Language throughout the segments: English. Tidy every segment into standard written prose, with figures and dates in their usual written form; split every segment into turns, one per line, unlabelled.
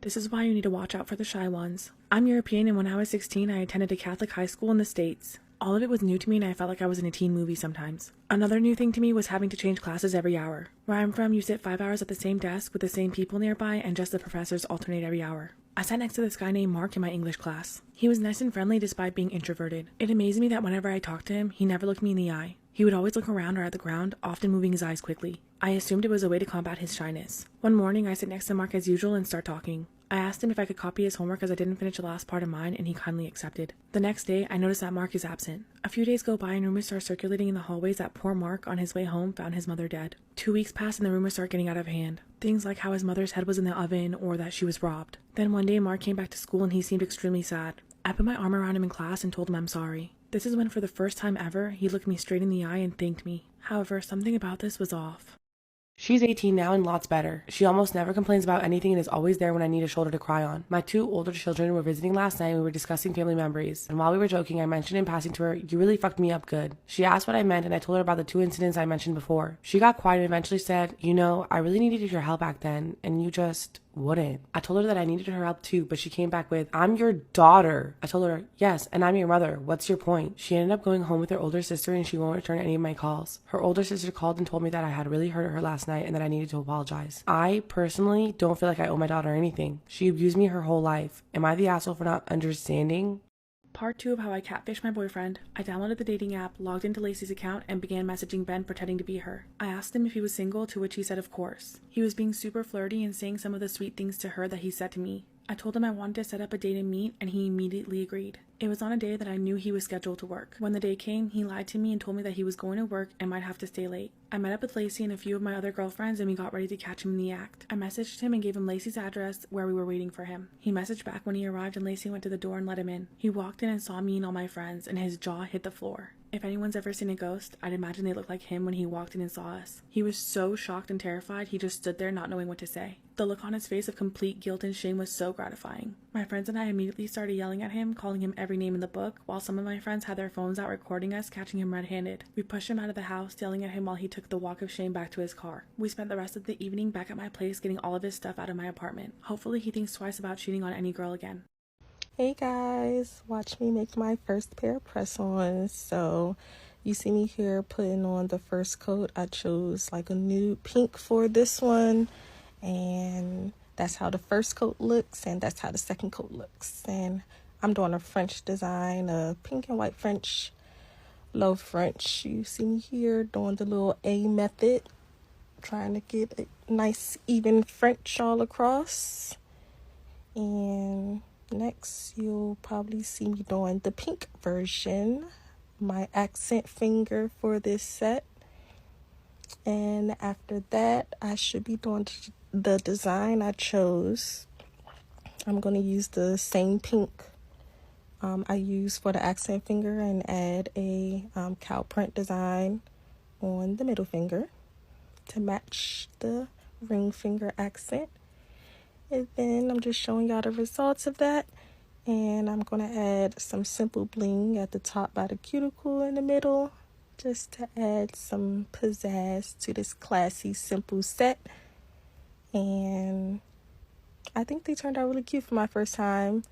This is why you need to watch out for the shy ones. I'm European, and when I was 16, I attended a Catholic high school in the States. All of it was new to me, and I felt like I was in a teen movie sometimes. Another new thing to me was having to change classes every hour. Where I'm from, you sit 5 hours at the same desk with the same people nearby, and just the professors alternate every hour. I sat next to this guy named Mark in my English class. He was nice and friendly despite being introverted. It amazed me that whenever I talked to him, he never looked me in the eye. He would always look around or at the ground, often moving his eyes quickly. I assumed it was a way to combat his shyness. One morning, I sit next to Mark as usual and start talking. I asked him if I could copy his homework as I didn't finish the last part of mine, and he kindly accepted. The next day, I noticed that Mark is absent. A few days go by and rumors start circulating in the hallways that poor Mark, on his way home, found his mother dead. 2 weeks pass and the rumors start getting out of hand. Things like how his mother's head was in the oven or that she was robbed. Then one day, Mark came back to school and he seemed extremely sad. I put my arm around him in class and told him I'm sorry. This is when, for the first time ever, he looked me straight in the eye and thanked me. However, something about this was off.
She's 18 now and lots better. She almost never complains about anything and is always there when I need a shoulder to cry on. My 2 older children were visiting last night and we were discussing family memories. And while we were joking, I mentioned in passing to her, "You really fucked me up good." She asked what I meant and I told her about the 2 incidents I mentioned before. She got quiet and eventually said, "You know, I really needed your help back then and you just wouldn't." I told her that I needed her help too, but she came back with, "I'm your daughter." I told her, "Yes, and I'm your mother. What's your point?" She ended up going home with her older sister and she won't return any of my calls. Her older sister called and told me that I had really hurt her last night and that I needed to apologize. I personally don't feel like I owe my daughter anything. She abused me her whole life. Am I the asshole for not understanding?
Part 2 of how I catfished my boyfriend. I downloaded the dating app, logged into Lacey's account, and began messaging Ben pretending to be her. I asked him if he was single, to which he said of course. He was being super flirty and saying some of the sweet things to her that he said to me. I told him I wanted to set up a date and meet, and he immediately agreed. It was on a day that I knew he was scheduled to work. When the day came, he lied to me and told me that he was going to work and might have to stay late. I met up with Lacey and a few of my other girlfriends and we got ready to catch him in the act. I messaged him and gave him Lacey's address where we were waiting for him. He messaged back when he arrived and Lacey went to the door and let him in. He walked in and saw me and all my friends and his jaw hit the floor. If anyone's ever seen a ghost, I'd imagine they looked like him when he walked in and saw us. He was so shocked and terrified, he just stood there not knowing what to say. The look on his face of complete guilt and shame was so gratifying. My friends and I immediately started yelling at him, calling him every name in the book, while some of my friends had their phones out recording us catching him red-handed. We pushed him out of the house, yelling at him while he took the walk of shame back to his car. We spent the rest of the evening back at my place getting all of his stuff out of my apartment. Hopefully he thinks twice about cheating on any girl again.
Hey guys, watch me make my first pair of press-ons. So you see me here putting on the first coat. I chose like a nude pink for this one, and that's how the first coat looks, and that's how the second coat looks. And I'm doing a French design, a pink and white French, low French. You see me here doing the little A method, trying to get a nice even French all across. And next you'll probably see me doing the pink version, my accent finger for this set. And after that, I should be doing the design I chose. I'm going to use the same pink I used for the accent finger and add a cow print design on the middle finger to match the ring finger accent. And then I'm just showing y'all the results of that. And I'm going to add some simple bling at the top by the cuticle in the middle, just to add some pizzazz to this classy, simple set. And I think they turned out really cute for my first time.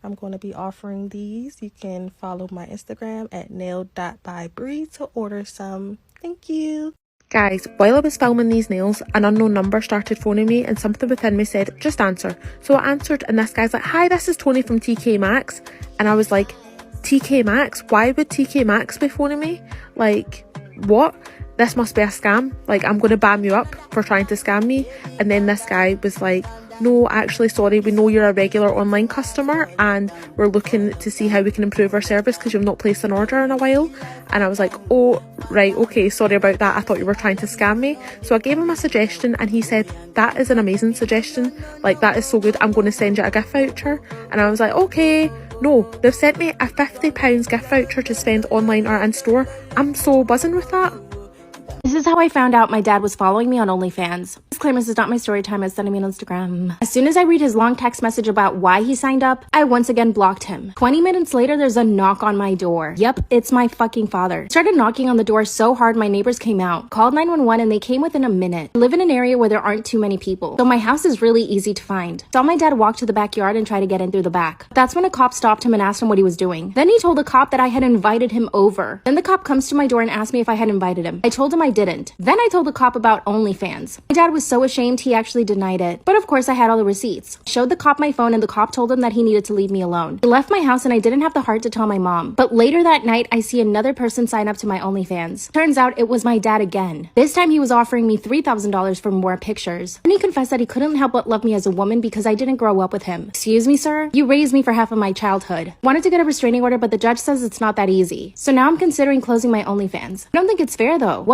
I'm going to be offering these. You can follow my Instagram at nail.bybree to order some. Thank you.
Guys, while I was filming these nails, an unknown number started phoning me and something within me said, "Just answer." So I answered and this guy's like, "Hi, this is Tony from TK Maxx." And I was like, TK Maxx? Why would TK Maxx be phoning me? Like, what? This must be a scam. Like, I'm going to bam you up for trying to scam me. And then this guy was like, "No, actually, sorry, we know you're a regular online customer and we're looking to see how we can improve our service because you've not placed an order in a while." And I was like, "Oh, right, okay, sorry about that. I thought you were trying to scam me." So I gave him a suggestion and he said, "That is an amazing suggestion. Like, that is so good. I'm going to send you a gift voucher." And I was like, "Okay." No, they've sent me a £50 gift voucher to spend online or in store. I'm so buzzing with that.
This is how I found out my dad was following me on OnlyFans. Disclaimer, this is not my story time, it's sending me on Instagram. As soon as I read his long text message about why he signed up, I once again blocked him. 20 minutes later, there's a knock on my door. Yep, it's my fucking father. Started knocking on the door so hard my neighbors came out. Called 911 and they came within a minute. I live in an area where there aren't too many people, so my house is really easy to find. Saw my dad walk to the backyard and try to get in through the back. That's when a cop stopped him and asked him what he was doing. Then he told the cop that I had invited him over. Then the cop comes to my door and asked me if I had invited him. I told him I didn't. Then I told the cop about OnlyFans. My dad was so ashamed he actually denied it. But of course I had all the receipts. Showed the cop my phone and the cop told him that he needed to leave me alone. He left my house and I didn't have the heart to tell my mom. But later that night I see another person sign up to my OnlyFans. Turns out it was my dad again. This time he was offering me $3,000 for more pictures. And he confessed that he couldn't help but love me as a woman because I didn't grow up with him. Excuse me, sir? You raised me for half of my childhood. Wanted to get a restraining order, but the judge says it's not that easy. So now I'm considering closing my OnlyFans. I don't think it's fair though.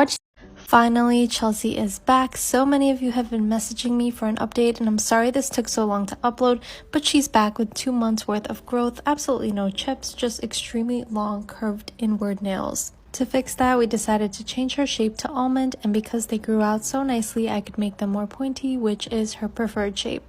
Finally, Chelsea is back. So many of you have been messaging me for an update, and I'm sorry this took so long to upload, but she's back with 2 months worth of growth, absolutely no chips, just extremely long curved inward nails. To fix that, we decided to change her shape to almond, and because they grew out so nicely, I could make them more pointy, which is her preferred shape.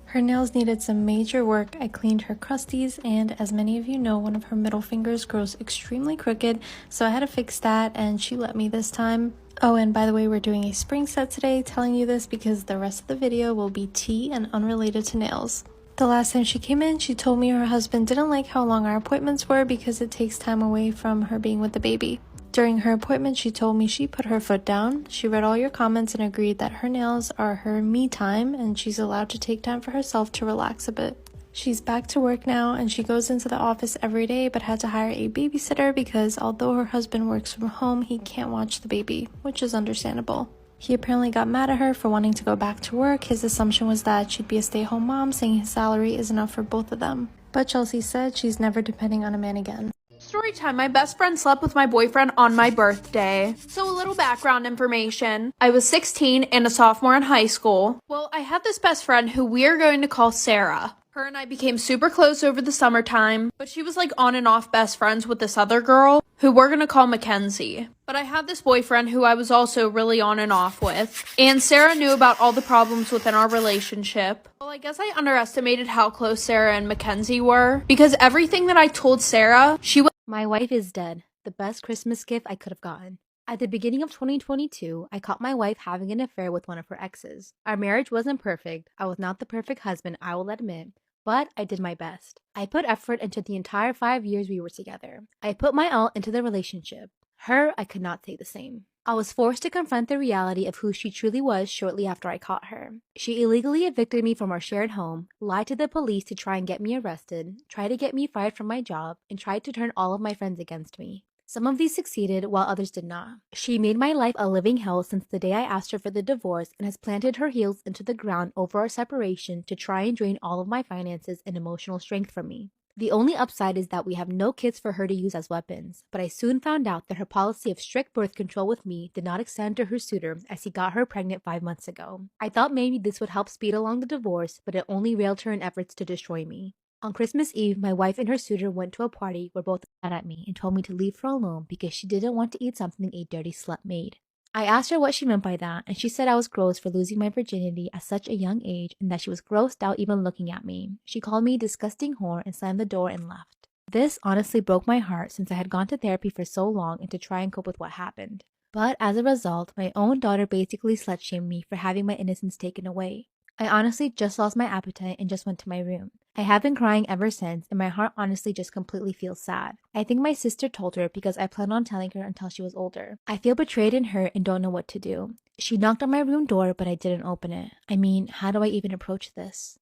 Her nails needed some major work. I cleaned her crusties, and as many of you know, one of her middle fingers grows extremely crooked, so I had to fix that, and she let me this time. Oh, and by the way, we're doing a spring set today, telling you this because the rest of the video will be tea and unrelated to nails. The last time she came in, she told me her husband didn't like how long our appointments were because it takes time away from her being with the baby. During her appointment, she told me she put her foot down. She read all your comments and agreed that her nails are her me time and she's allowed to take time for herself to relax a bit. She's back to work now and she goes into the office every day but had to hire a babysitter because although her husband works from home, he can't watch the baby, which is understandable. He apparently got mad at her for wanting to go back to work. His assumption was that she'd be a stay-at-home mom, saying his salary is enough for both of them. But Chelsea said she's never depending on a man again.
Story time. My best friend slept with my boyfriend on my birthday. So a little background information. I was 16 and a sophomore in high school. Well, I had this best friend who we are going to call Sarah. Her and I became super close over the summertime, but she was like on and off best friends with this other girl who we're gonna call Mackenzie. But I had this boyfriend who I was also really on and off with, and Sarah knew about all the problems within our relationship. Well, I guess I underestimated how close Sarah and Mackenzie were, because everything that I told Sarah, she was—
My wife is dead. The best Christmas gift I could have gotten. At the beginning of 2022, I caught my wife having an affair with one of her exes. Our marriage wasn't perfect. I was not the perfect husband, I will admit, but I did my best. I put effort into the entire 5 years we were together. I put my all into the relationship. Her, I could not say the same. I was forced to confront the reality of who she truly was shortly after I caught her. She illegally evicted me from our shared home, lied to the police to try and get me arrested, tried to get me fired from my job, and tried to turn all of my friends against me. Some of these succeeded while others did not. She made my life a living hell since the day I asked her for the divorce and has planted her heels into the ground over our separation to try and drain all of my finances and emotional strength from me. The only upside is that we have no kids for her to use as weapons, but I soon found out that her policy of strict birth control with me did not extend to her suitor as he got her pregnant 5 months ago. I thought maybe this would help speed along the divorce, but it only railed her in efforts to destroy me. On Christmas Eve, my wife and her suitor went to a party where both got at me and told me to leave her alone because she didn't want to eat something a dirty slut made. I asked her what she meant by that, and she said I was gross for losing my virginity at such a young age and that she was grossed out even looking at me. She called me a disgusting whore and slammed the door and left. This honestly broke my heart since I had gone to therapy for so long and to try and cope with what happened. But as a result, my own daughter basically slut-shamed me for having my innocence taken away. I honestly just lost my appetite and just went to my room. I have been crying ever since, and my heart honestly just completely feels sad. I think my sister told her because I planned on telling her until she was older. I feel betrayed and hurt and don't know what to do. She knocked on my room door, but I didn't open it. I mean, how do I even approach this?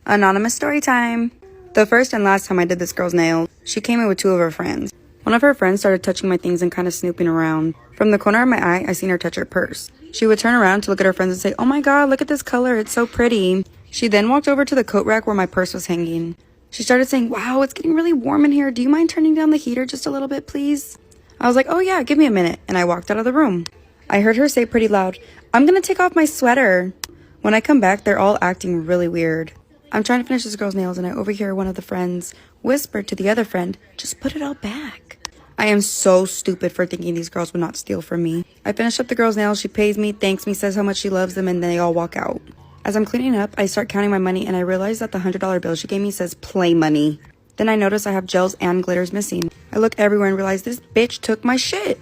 Anonymous story time. The first and last time I did this girl's nails, she came in with 2 of her friends. One of her friends started touching my things and kind of snooping around. From the corner of my eye, I seen her touch her purse. She would turn around to look at her friends and say, "Oh my god, look at this color, it's so pretty." She then walked over to the coat rack where my purse was hanging. She started saying, "Wow, it's getting really warm in here. Do you mind turning down the heater just a little bit, please?" I was like, "Oh yeah, give me a minute," and I walked out of the room. I heard her say pretty loud, "I'm gonna take off my sweater." When I come back, they're all acting really weird. I'm trying to finish this girl's nails and I overhear one of the friends whisper to the other friend, "Just put it all back." I am so stupid for thinking these girls would not steal from me. I finish up the girl's nails, she pays me, thanks me, says how much she loves them, and they all walk out. As I'm cleaning up, I start counting my money and I realize that the $100 bill she gave me says play money. Then I notice I have gels and glitters missing. I look everywhere and realize this bitch took my shit.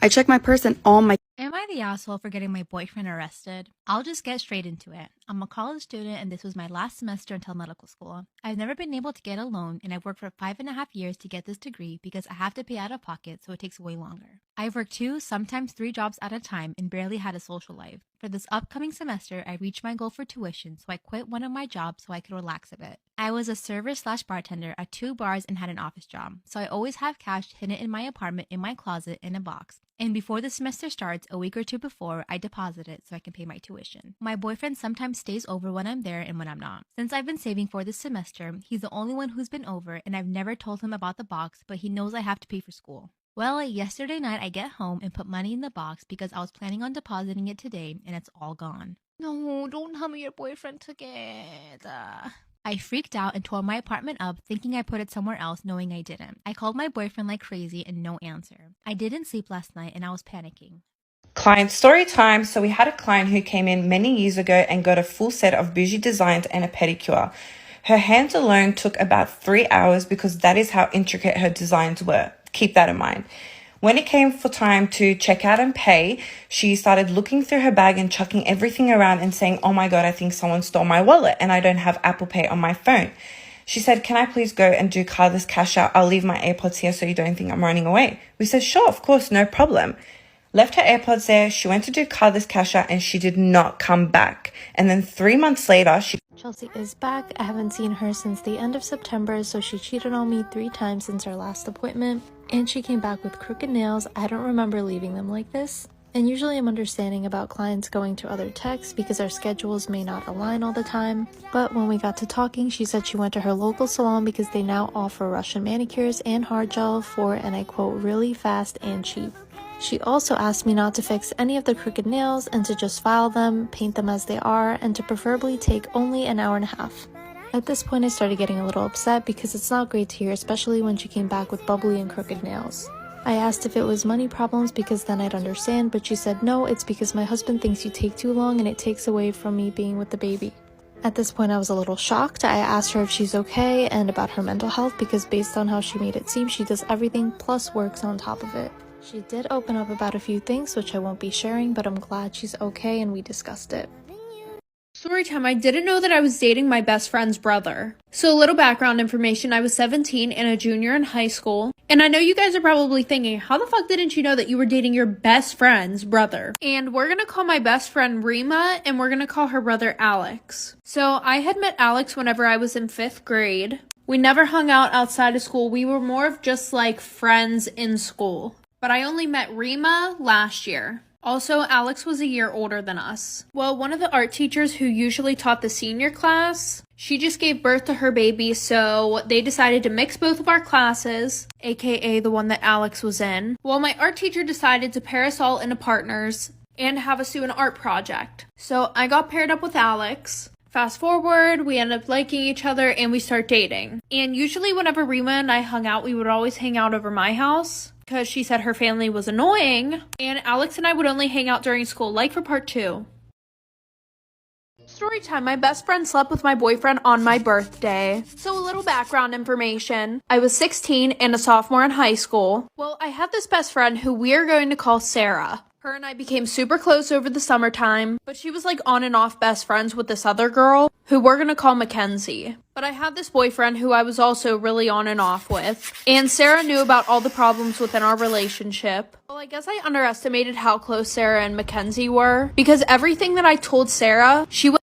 I check my purse and all my
Am I the asshole for getting my boyfriend arrested? I'll just get straight into it. I'm a college student and this was my last semester until medical school. I've never been able to get a loan and I've worked for 5.5 years to get this degree because I have to pay out of pocket, so it takes way longer. I've worked 2, sometimes 3 jobs at a time and barely had a social life. For this upcoming semester, I reached my goal for tuition, so I quit one of my jobs so I could relax a bit. I was a server/bartender at 2 bars and had an office job, so I always have cash hidden in my apartment in my closet in a box. And before the semester starts, a week or 2 before, I deposit it so I can pay my tuition. My boyfriend sometimes stays over when I'm there and when I'm not. Since I've been saving for this semester, he's the only one who's been over and I've never told him about the box, but he knows I have to pay for school. Well, yesterday night I get home and put money in the box because I was planning on depositing it today and it's all gone. No, don't tell me your boyfriend took it. I freaked out and tore my apartment up thinking I put it somewhere else knowing I didn't. I called my boyfriend like crazy and no answer. I didn't sleep last night and I was panicking.
Client story time. So we had a client who came in many years ago and got a full set of bougie designs and a pedicure. Her hands alone took about 3 hours because that is how intricate her designs were. Keep that in mind. When it came for time to check out and pay, she started looking through her bag and chucking everything around and saying, "Oh my God, I think someone stole my wallet and I don't have Apple Pay on my phone." She said, "Can I please go and do cardless cash out? I'll leave my AirPods here so you don't think I'm running away." We said, "Sure, of course, no problem." Left her AirPods there. She went to do cardless cash out and she did not come back. And then 3 months later,
Chelsea is back. I haven't seen her since the end of September, so she cheated on me 3 times since our last appointment. And she came back with crooked nails. I don't remember leaving them like this. And usually I'm understanding about clients going to other techs because our schedules may not align all the time. But when we got to talking, she said she went to her local salon because they now offer Russian manicures and hard gel for, and I quote, really fast and cheap. She also asked me not to fix any of the crooked nails and to just file them, paint them as they are, and to preferably take only an hour and a half. At this point, I started getting a little upset because it's not great to hear, especially when she came back with bubbly and crooked nails. I asked if it was money problems because then I'd understand, but she said no, it's because my husband thinks you take too long and it takes away from me being with the baby. At this point, I was a little shocked. I asked her if she's okay and about her mental health because based on how she made it seem, she does everything plus works on top of it. She did open up about a few things, which I won't be sharing, but I'm glad she's okay and we discussed it.
Storytime, I didn't know that I was dating my best friend's brother. So a little background information, I was 17 and a junior in high school. And I know you guys are probably thinking, how the fuck didn't you know that you were dating your best friend's brother? And we're gonna call my best friend Rima and we're gonna call her brother Alex. So I had met Alex whenever I was in 5th grade. We never hung out outside of school. We were more of just like friends in school. But I only met Rima last year. Also, Alex was a year older than us. Well, one of the art teachers who usually taught the senior class, she just gave birth to her baby, so they decided to mix both of our classes, aka the one that Alex was in. Well, my art teacher decided to pair us all into partners and have us do an art project. So I got paired up with Alex. Fast forward, we end up liking each other and we start dating. And usually whenever Rima and I hung out, we would always hang out over my house because she said her family was annoying. And Alex and I would only hang out during school, like for part 2. Storytime, my best friend slept with my boyfriend on my birthday. So a little background information. I was 16 and a sophomore in high school. Well, I had this best friend who we are going to call Sarah. Her and I became super close over the summertime, but she was like on and off best friends with this other girl who we're gonna call Mackenzie. But I had this boyfriend who I was also really on and off with, and Sarah knew about all the problems within our relationship. Well, I guess I underestimated how close Sarah and Mackenzie were, because everything that I told Sarah, she